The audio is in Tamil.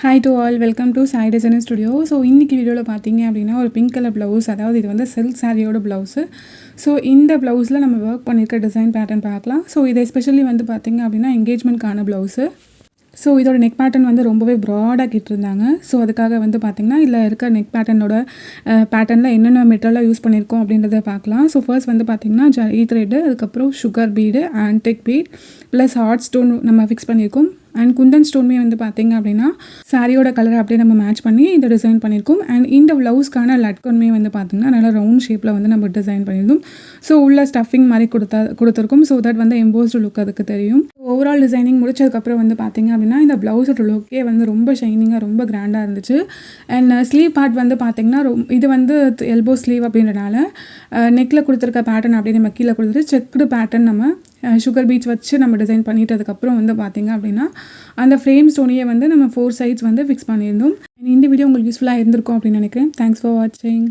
Hi to all, welcome to Sai designer studio. So இன்றைக்கி வீடியோவில் பார்த்தீங்க அப்படின்னா ஒரு பிங்க் கலர் ப்ளவுஸ், அதாவது இது வந்து சில்க் சாரியோட ப்ளவுஸு. ஸோ இந்த ப்ளவுஸில் நம்ம ஒர்க் பண்ணியிருக்க டிசைன் பேட்டர்ன் பார்க்கலாம். ஸோ இது எஸ்பெஷலி வந்து பார்த்திங்க அப்படின்னா என்கேஜ்மெண்ட்கான ப்ளவுஸு. ஸோ இதோட நெக் பேட்டர்ன் வந்து ரொம்பவே ப்ராடாக கிட்டிருந்தாங்க. ஸோ அதுக்காக வந்து பார்த்திங்கன்னா இதில் இருக்க நெக் பேட்டர்னோட பேட்டர்னில் என்னென்ன மெட்டீரியலாக யூஸ் பண்ணியிருக்கோம் அப்படின்றத பார்க்கலாம். ஸோ ஃபர்ஸ்ட் வந்து பார்த்திங்கன்னா ஜரி த்ரெட்டு, அதுக்கப்புறம் sugar bead, antique bead plus hot stone நம்ம ஃபிக்ஸ் பண்ணியிருக்கோம். அண்ட் குந்தன் ஸ்டோனுமே வந்து பார்த்திங்க அப்படின்னா சாரியோட கலரை அப்படியே நம்ம மேட்ச் பண்ணி இந்த டிசைன் பண்ணியிருக்கோம். அண்ட் இந்த ப்ளவுஸ்க்கான லட்கனுமே வந்து பார்த்திங்கன்னா நல்லா ரவுண்ட் ஷேப்பில் வந்து நம்ம டிசைன் பண்ணியிருந்தோம். ஸோ உள்ள ஸ்டஃபிங் மாதிரி கொடுத்துருக்கோம். ஸோ தட் வந்து எம்போஸ்டு லுக் அதுக்கு தெரியும். ஓவரால் டிசைனிங் முடிச்சதுக்கப்புறம் வந்து பார்த்திங்க அப்படின்னா இந்த ப்ளவுஸோட லுக்கே வந்து ரொம்ப ஷைனிங்காக ரொம்ப கிராண்டாக இருந்துச்சு. அண்ட் ஸ்லீவ் பார்ட் வந்து பார்த்திங்கன்னா இது வந்து எல்போ ஸ்லீவ் அப்படின்றனால நெக்கில் கொடுத்துருக்க பேட்டர்ன் அப்படியே நம்ம கீழே கொடுத்துட்டு செக்குடு பேட்டர்ன் நம்ம சுகர் பீட்ஸ் வச்சு நம்ம டிசைன் பண்ணிட்டதுக்கப்புறம் வந்து பார்த்திங்க அப்படின்னா அந்த ஃப்ரேம் ஸ்டோனியை வந்து நம்ம 4 சைட்ஸ் வந்து ஃபிக்ஸ் பண்ணியிருந்தோம். இந்த வீடியோ உங்களுக்கு யூஸ்ஃபுல்லாக இருந்திருக்கும் அப்படின்னு நினைக்கிறேன். தேங்க்ஸ் ஃபார் வாட்சிங்.